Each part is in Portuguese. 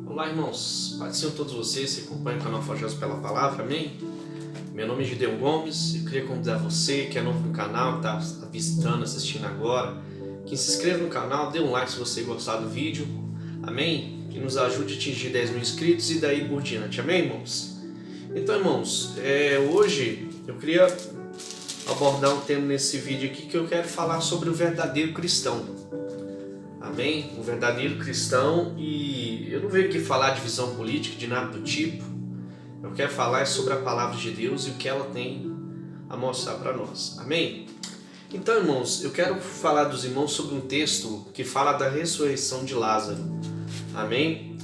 Olá, irmãos, paz do Senhor a todos vocês que acompanham o canal Forjados pela Palavra, amém? Meu nome é Gideon Gomes, eu queria convidar você que é novo no canal, está visitando, assistindo agora, que se inscreva no canal, dê um like se você gostar do vídeo, amém? Que nos ajude a atingir 10 mil inscritos e daí por diante, amém, irmãos? Então, irmãos, hoje eu queria abordar um tema nesse vídeo aqui que eu quero falar sobre o verdadeiro cristão. Amém? O verdadeiro cristão, e eu não venho aqui falar de visão política, de nada do tipo. Eu quero falar sobre a palavra de Deus e o que ela tem a mostrar para nós. Amém? Então, irmãos, eu quero falar dos irmãos sobre um texto que fala da ressurreição de Lázaro. Amém?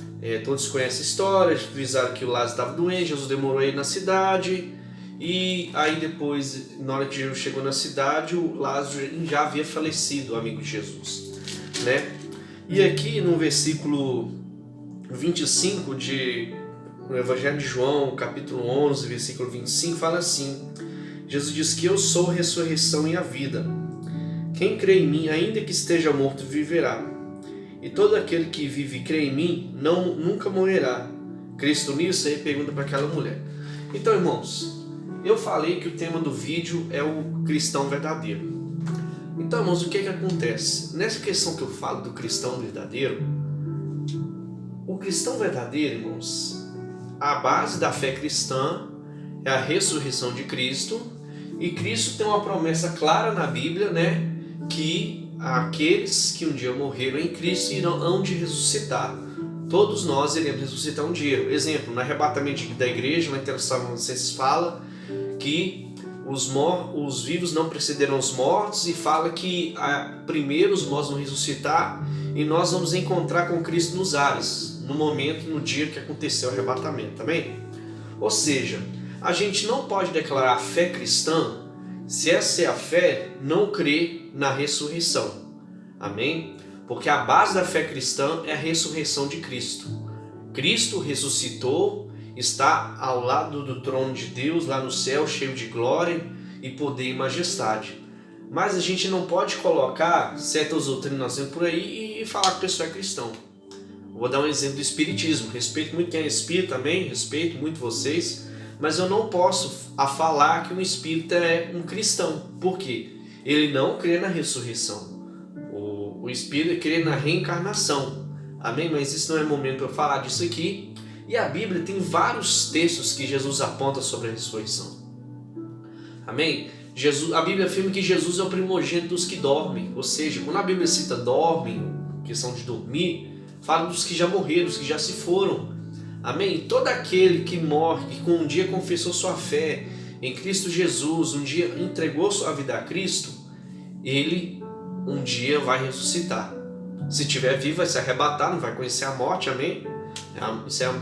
Todos conhecem a história, avisaram que o Lázaro estava doente, Jesus demorou a ir na cidade. E aí depois, na hora que Jesus chegou na cidade, o Lázaro já havia falecido, o amigo de Jesus, né? E aqui no versículo 25 no Evangelho de João, capítulo 11, versículo 25, fala assim: Jesus diz que eu sou a ressurreição e a vida. Quem crê em mim, ainda que esteja morto, viverá. E todo aquele que vive e crê em mim, nunca morrerá. Cristo nisso? Aí pergunta para aquela mulher. Então, irmãos, eu falei que o tema do vídeo é o cristão verdadeiro. Então, irmãos, o que acontece? Nessa questão que eu falo do cristão verdadeiro, o cristão verdadeiro, irmãos, a base da fé cristã é a ressurreição de Cristo, e Cristo tem uma promessa clara na Bíblia, né, que aqueles que um dia morreram em Cristo irão de ressuscitar. Todos nós iremos ressuscitar um dia. Exemplo, no arrebatamento da igreja, na Tessalonicenses fala que os vivos não precederão os mortos, e fala que primeiro os mortos vão ressuscitar e nós vamos encontrar com Cristo nos ares, no dia que aconteceu o arrebatamento, também. Ou seja, a gente não pode declarar fé cristã se essa é a fé não crer na ressurreição, amém? Porque a base da fé cristã é a ressurreição de Cristo. Cristo ressuscitou, está ao lado do trono de Deus, lá no céu, cheio de glória e poder e majestade. Mas a gente não pode colocar certas doutrinas por aí e falar que a pessoa é cristão. Vou dar um exemplo do espiritismo. Respeito muito quem é espírita também, respeito muito vocês, mas eu não posso falar que um espírita é um cristão. Por quê? Ele não crê na ressurreição. O espírita crê na reencarnação. Amém? Mas isso não é momento para eu falar disso aqui. E a Bíblia tem vários textos que Jesus aponta sobre a ressurreição. Amém? A Bíblia afirma que Jesus é o primogênito dos que dormem. Ou seja, quando a Bíblia cita dormem, questão de dormir, fala dos que já morreram, dos que já se foram. Amém? E todo aquele que morre, que um dia confessou sua fé em Cristo Jesus, um dia entregou sua vida a Cristo, ele um dia vai ressuscitar. Se estiver vivo, vai se arrebatar, não vai conhecer a morte, amém?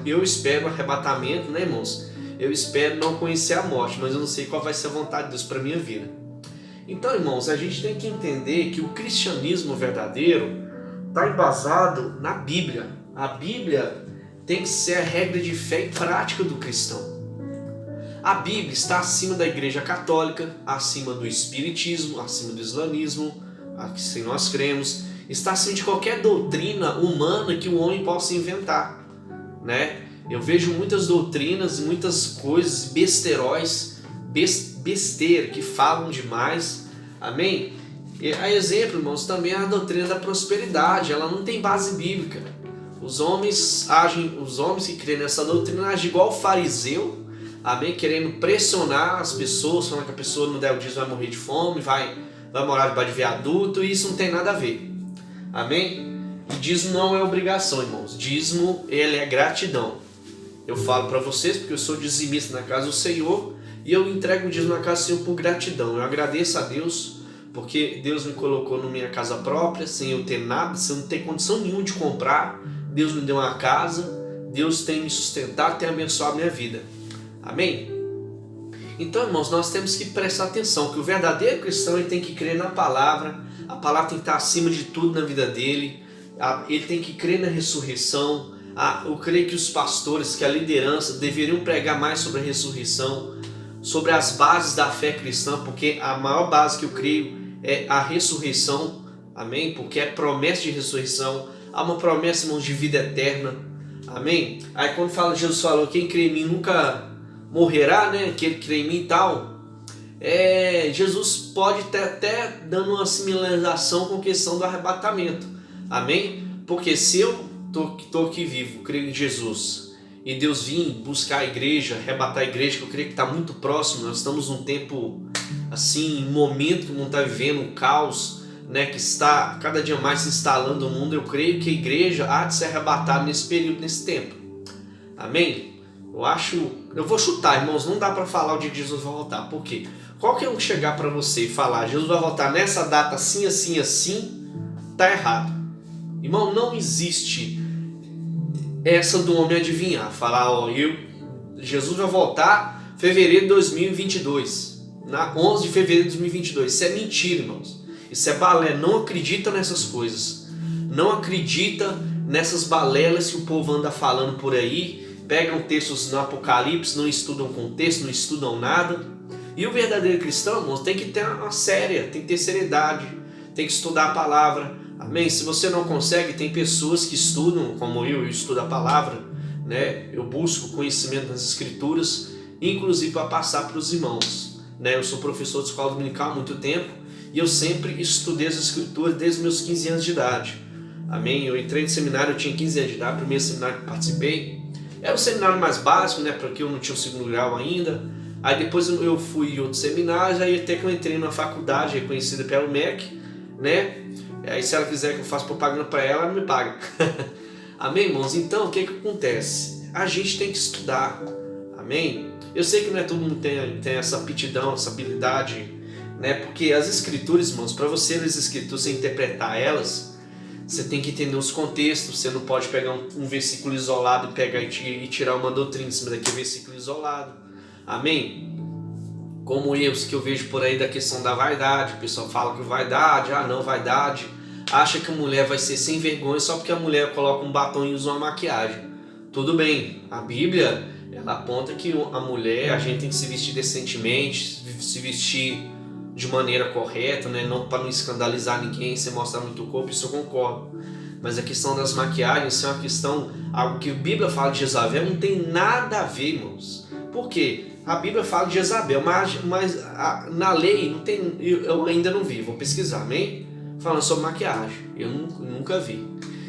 Eu espero o arrebatamento, né, irmãos? Eu espero não conhecer a morte, mas eu não sei qual vai ser a vontade de Deus para a minha vida. Então, irmãos, a gente tem que entender que o cristianismo verdadeiro está embasado na Bíblia. A Bíblia tem que ser a regra de fé e prática do cristão. A Bíblia está acima da Igreja Católica, acima do Espiritismo, acima do Islamismo, assim nós cremos, está acima de qualquer doutrina humana que o homem possa inventar, né? Eu vejo muitas doutrinas, muitas coisas, besteira, que falam demais, amém? E a exemplo, irmãos, também a doutrina da prosperidade, ela não tem base bíblica. Os homens que creem nessa doutrina agem igual o fariseu, amém? Querendo pressionar as pessoas, falando que a pessoa no der o dízimo vai morrer de fome, vai morar debaixo de viaduto, e isso não tem nada a ver, amém? E dízimo não é obrigação, irmãos. Dízimo, ele é gratidão. Eu falo para vocês porque eu sou dizimista na casa do Senhor, e eu entrego o dízimo na casa do Senhor por gratidão. Eu agradeço a Deus porque Deus me colocou na minha casa própria, sem eu ter nada, sem eu não ter condição nenhuma de comprar. Deus me deu uma casa, Deus tem me sustentado, tem abençoado a minha vida. Amém? Então, irmãos, nós temos que prestar atenção que o verdadeiro cristão, ele tem que crer na palavra. A palavra tem que estar acima de tudo na vida dele. Ele tem que crer na ressurreição. Eu creio que os pastores, que a liderança deveriam pregar mais sobre a ressurreição, sobre as bases da fé cristã, porque a maior base que eu creio é a ressurreição, amém? Porque é promessa de ressurreição, há uma promessa, irmãos, de vida eterna, Amém? Aí quando Jesus falou, quem crê em mim nunca morrerá, né? Aquele que crê em mim e tal. Jesus pode estar até dando uma similaridade com a questão do arrebatamento. Amém? Porque se eu tô aqui vivo, creio em Jesus, e Deus vir buscar a igreja, arrebatar a igreja, que eu creio que está muito próximo, nós estamos num tempo assim, um momento que o mundo está vivendo, um caos, né, que está cada dia mais se instalando no mundo. Eu creio que a igreja há de ser arrebatada nesse período, nesse tempo. Amém? Eu vou chutar, irmãos, não dá para falar o dia que Jesus vai voltar. Por quê? Qualquer um chegar para você e falar, Jesus vai voltar nessa data assim, assim, assim, tá errado. Irmão, não existe essa do homem adivinhar, falar, Jesus vai voltar em fevereiro de 2022, na 11 de fevereiro de 2022. Isso é mentira, irmãos. Isso é balé. Não acredita nessas coisas. Não acredita nessas balelas que o povo anda falando por aí. Pegam textos no Apocalipse, não estudam contexto, não estudam nada. E o verdadeiro cristão, irmãos, tem que ter uma séria, tem que ter seriedade, tem que estudar a palavra. Amém? Se você não consegue, tem pessoas que estudam, como eu estudo a palavra, né? Eu busco conhecimento nas escrituras, inclusive para passar para os irmãos, né? Eu sou professor de escola dominical há muito tempo e eu sempre estudei as escrituras desde meus 15 anos de idade. Amém? Eu entrei no seminário, eu tinha 15 anos de idade, o primeiro seminário que participei. Era um seminário mais básico, né? Porque eu não tinha o segundo grau ainda. Aí depois eu fui em outros seminários, aí até que eu entrei numa faculdade reconhecida pelo MEC, né? Aí se ela quiser que eu faça propaganda para ela, ela me paga. Amém, irmãos? Então, o que acontece? A gente tem que estudar. Amém? Eu sei que não é todo mundo tem essa aptidão, essa habilidade, né? Porque as escrituras, irmãos, para você ler as escrituras e interpretar elas, você tem que entender os contextos. Você não pode pegar um versículo isolado e tirar uma doutrina em cima daquele versículo isolado. Amém? Como erros que eu vejo por aí da questão da vaidade. O pessoal fala que vaidade, vaidade. Acha que a mulher vai ser sem vergonha só porque a mulher coloca um batom e usa uma maquiagem. Tudo bem, a Bíblia ela aponta que a mulher, a gente tem que se vestir decentemente, se vestir de maneira correta, né? Não para não escandalizar ninguém, você mostrar muito o corpo, isso eu concordo. Mas a questão das maquiagens, isso é uma questão, algo que a Bíblia fala de Jezabel, não tem nada a ver, irmãos. Por quê? A Bíblia fala de Jezabel, mas na lei não tem, eu ainda não vi, vou pesquisar, amém? Falando sobre maquiagem, eu nunca vi.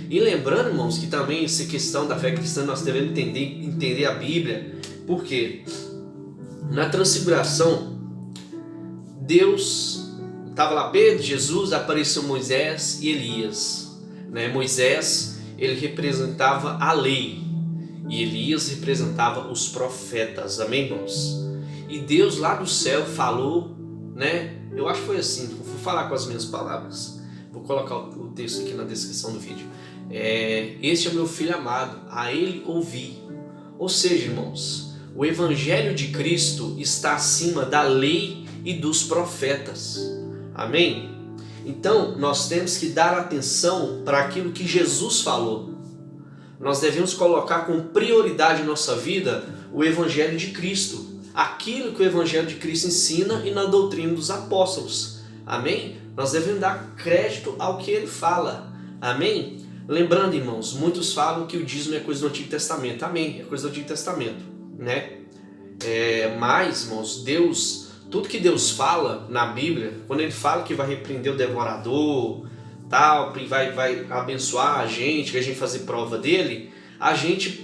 E lembrando, irmãos, que também essa questão da fé cristã nós devemos entender a Bíblia, porque na transfiguração, Deus estava lá, Pedro, Jesus, apareceu Moisés e Elias, né? Moisés, ele representava a lei e Elias representava os profetas, amém, irmãos? E Deus lá do céu falou, né? Eu acho que foi assim, vou falar com as minhas palavras, vou colocar o texto aqui na descrição do vídeo. Este é meu filho amado, a ele ouvi. Ou seja, irmãos, o evangelho de Cristo está acima da lei e dos profetas, amém? Então nós temos que dar atenção para aquilo que Jesus falou. Nós devemos colocar com prioridade em nossa vida o evangelho de Cristo, aquilo que o evangelho de Cristo ensina e na doutrina dos apóstolos, amém? Nós devemos dar crédito ao que ele fala, amém? Lembrando, irmãos, muitos falam que o dízimo é coisa do Antigo Testamento, amém? É coisa do Antigo Testamento, né? Mas, irmãos, Deus, tudo que Deus fala na Bíblia, quando ele fala que vai repreender o devorador, tal, e vai abençoar a gente, que a gente fazer prova dele,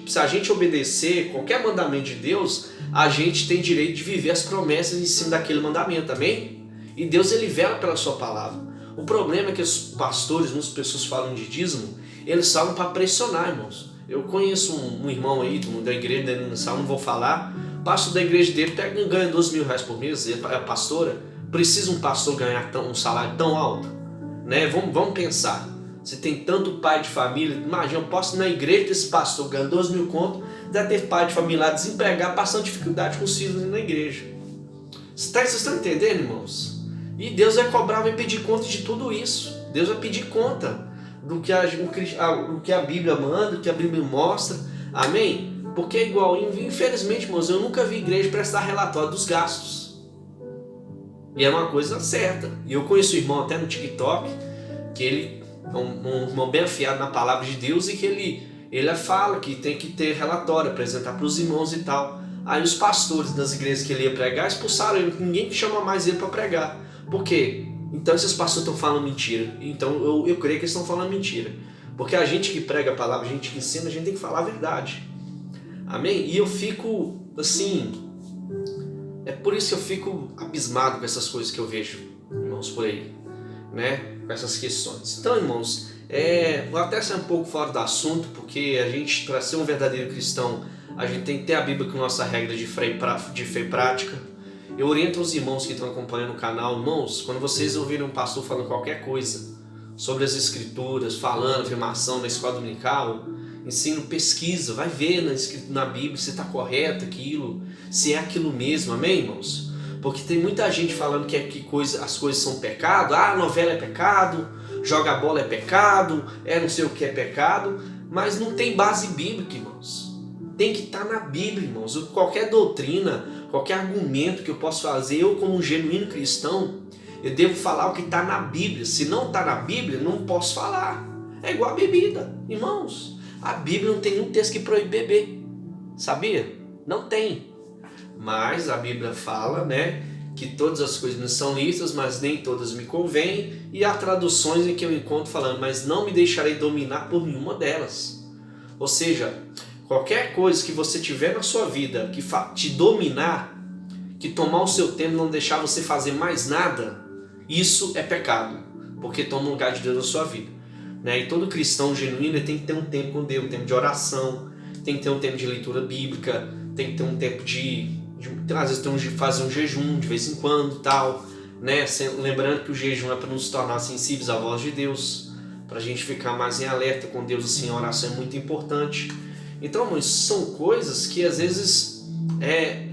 se a gente obedecer qualquer mandamento de Deus, a gente tem direito de viver as promessas em cima daquele mandamento, amém? E Deus, ele vela pela sua palavra. O problema é que os pastores, muitas pessoas falam de dízimo, eles falam para pressionar, irmãos. Eu conheço um irmão aí da igreja dele, não vou falar, o pastor da igreja dele ganha 12 mil reais por mês, é pastora. Precisa um pastor ganhar um salário tão alto? Né? Vamos pensar. Você tem tanto pai de família, imagina, eu posso ir na igreja desse pastor ganhando 12 mil conto, deve ter pai de família lá desempregado, passando dificuldade com os filhos na igreja. Vocês estão entendendo, irmãos? E Deus vai cobrar, vai pedir conta de tudo isso. Deus vai pedir conta do que a Bíblia manda, do que a Bíblia mostra, amém? Porque é igual, infelizmente, irmãos, eu nunca vi igreja prestar relatório dos gastos. E é uma coisa certa. E eu conheço um irmão até no TikTok, que ele é um irmão bem afiado na palavra de Deus, e que ele fala que tem que ter relatório, apresentar para os irmãos e tal. Aí os pastores das igrejas que ele ia pregar expulsaram ele, ninguém chama mais ele para pregar. Por quê? Então esses pastores estão falando mentira. Então eu creio que eles estão falando mentira. Porque a gente que prega a palavra, a gente que ensina, a gente tem que falar a verdade. Amém? E eu fico assim, é por isso que eu fico abismado com essas coisas que eu vejo, irmãos, por aí, né? Com essas questões. Então, irmãos, vou até ser um pouco fora do assunto, porque a gente, para ser um verdadeiro cristão, a gente tem que ter a Bíblia como nossa regra de fé e prática. Eu oriento os irmãos que estão acompanhando o canal, irmãos, quando vocês ouvirem um pastor falando qualquer coisa sobre as escrituras, falando afirmação na escola dominical, ensino, pesquisa, vai ver na Bíblia se está correto aquilo, se é aquilo mesmo, amém, irmãos? Porque tem muita gente falando que as coisas são pecado, a novela é pecado, joga bola é pecado, não sei o que é pecado, mas não tem base bíblica, irmãos. Tem que estar na Bíblia, irmãos. Qualquer doutrina, qualquer argumento que eu possa fazer, eu como um genuíno cristão, eu devo falar o que está na Bíblia. Se não está na Bíblia, não posso falar. É igual a bebida, irmãos. A Bíblia não tem nenhum texto que proíbe beber, sabia? Não tem. Mas a Bíblia fala, né, que todas as coisas me são lícitas, mas nem todas me convêm. E há traduções em que eu encontro falando, mas não me deixarei dominar por nenhuma delas. Ou seja, qualquer coisa que você tiver na sua vida que te dominar, que tomar o seu tempo, não deixar você fazer mais nada, isso é pecado, porque toma o lugar de Deus na sua vida. E todo cristão genuíno tem que ter um tempo com Deus, um tempo de oração, tem que ter um tempo de leitura bíblica, tem que ter um tempo às vezes tem de fazer um jejum de vez em quando, tal, né? Lembrando que o jejum é para nos tornar sensíveis à voz de Deus, para a gente ficar mais em alerta com Deus, assim, a oração é muito importante. Então, irmãos, são coisas que às vezes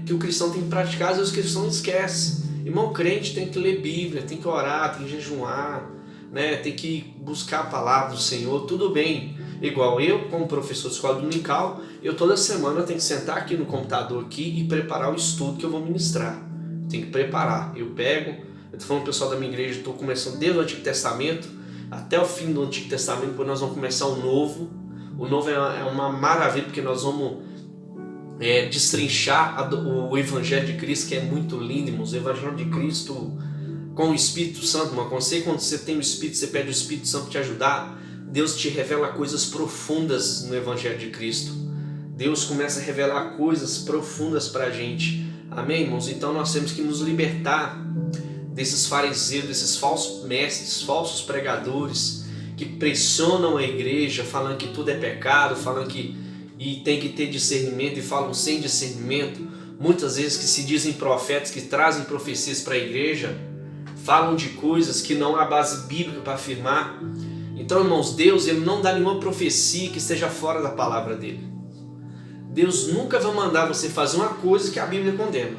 que o cristão tem que praticar, às vezes o cristão esquece. Irmão, crente tem que ler Bíblia, tem que orar, tem que jejuar, né? Tem que buscar a palavra do Senhor, tudo bem. Igual eu, como professor de escola dominical, eu toda semana tenho que sentar aqui no computador aqui e preparar o estudo que eu vou ministrar. Tem que preparar. Eu estou falando pro pessoal da minha igreja, estou começando desde o Antigo Testamento até o fim do Antigo Testamento, depois nós vamos começar o Novo. O Novo é uma maravilha, porque nós vamos destrinchar o Evangelho de Cristo, que é muito lindo, irmãos. O Evangelho de Cristo com o Espírito Santo, irmão. Quando você tem o Espírito, você pede o Espírito Santo para te ajudar. Deus te revela coisas profundas no Evangelho de Cristo. Deus começa a revelar coisas profundas para a gente. Amém, irmãos? Então nós temos que nos libertar desses fariseus, desses falsos mestres, falsos pregadores que pressionam a igreja, falando que tudo é pecado, falando que tem que ter discernimento e falam sem discernimento. Muitas vezes que se dizem profetas, que trazem profecias para a igreja, falam de coisas que não há base bíblica para afirmar. Então, irmãos, Deus ele não dá nenhuma profecia que esteja fora da palavra dele. Deus nunca vai mandar você fazer uma coisa que a Bíblia condena.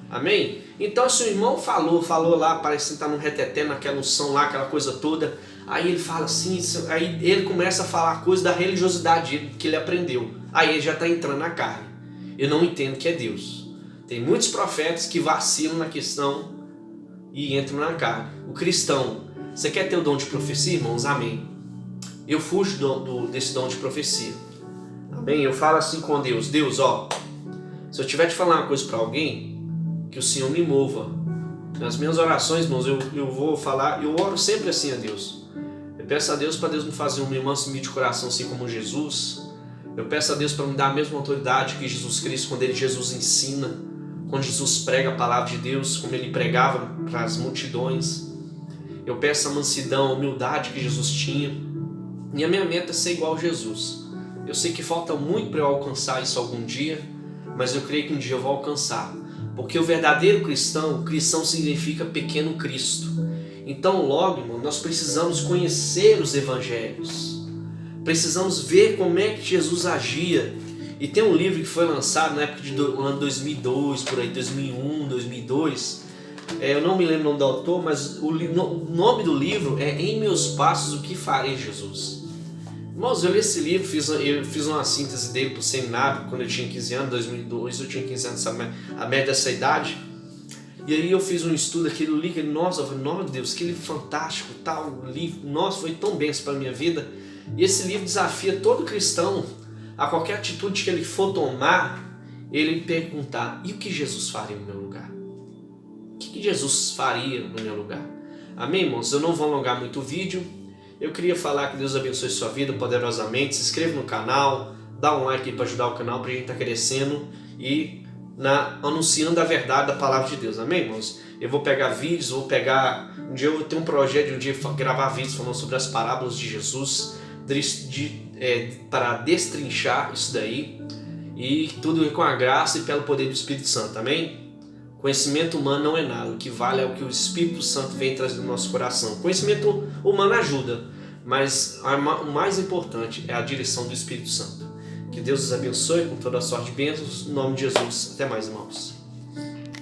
Amém? Então, se o irmão falou lá, parece que está no reteté, naquela unção lá, aquela coisa toda, aí ele fala assim, aí ele começa a falar coisa da religiosidade que ele aprendeu. Aí ele já está entrando na carne. Eu não entendo que é Deus. Tem muitos profetas que vacilam na questão e entram na carne. O cristão, você quer ter o dom de profecia, irmãos? Amém. Eu fujo desse dom de profecia. Amém? Eu falo assim com Deus. Deus, se eu tiver de falar uma coisa para alguém, que o Senhor me mova. Nas minhas orações, irmãos, eu vou falar, eu oro sempre assim a Deus. Eu peço a Deus para Deus me fazer um manso humilde de coração, assim como Jesus. Eu peço a Deus para me dar a mesma autoridade que Jesus Cristo, quando Jesus ensina, quando Jesus prega a palavra de Deus, como ele pregava para as multidões. Eu peço a mansidão, a humildade que Jesus tinha. E a minha meta é ser igual a Jesus. Eu sei que falta muito para eu alcançar isso algum dia, mas eu creio que um dia eu vou alcançar. Porque o verdadeiro cristão significa pequeno Cristo. Então logo, irmão, nós precisamos conhecer os evangelhos. Precisamos ver como é que Jesus agia. E tem um livro que foi lançado na época do ano 2002, por aí, 2001, 2002. Eu não me lembro o nome do autor, mas o nome do livro é Em Meus Passos, o que farei, Jesus? Irmãos, eu li esse livro, eu fiz uma síntese dele para o seminário, quando eu tinha 15 anos, 2002, eu tinha 15 anos, a média dessa idade. E aí eu fiz um estudo daquele livro, nossa, eu falei, nossa Deus, que livro fantástico, tal livro, nossa, foi tão benção para a minha vida. E esse livro desafia todo cristão a qualquer atitude que ele for tomar, ele perguntar: e o que Jesus faria no meu lugar? O que Jesus faria no meu lugar? Amém, irmãos? Eu não vou alongar muito o vídeo. Eu queria falar que Deus abençoe sua vida poderosamente. Se inscreva no canal, dá um like para ajudar o canal, para a gente estar crescendo e anunciando a verdade da palavra de Deus. Amém, irmãos? Eu vou pegar vídeos, um dia eu vou ter um projeto de um dia gravar vídeos falando sobre as parábolas de Jesus, para destrinchar isso daí, e tudo com a graça e pelo poder do Espírito Santo. Amém? Conhecimento humano não é nada, o que vale é o que o Espírito Santo vem trazer no nosso coração. Conhecimento humano ajuda, mas o mais importante é a direção do Espírito Santo. Que Deus os abençoe com toda a sorte de bênçãos, em nome de Jesus. Até mais, irmãos.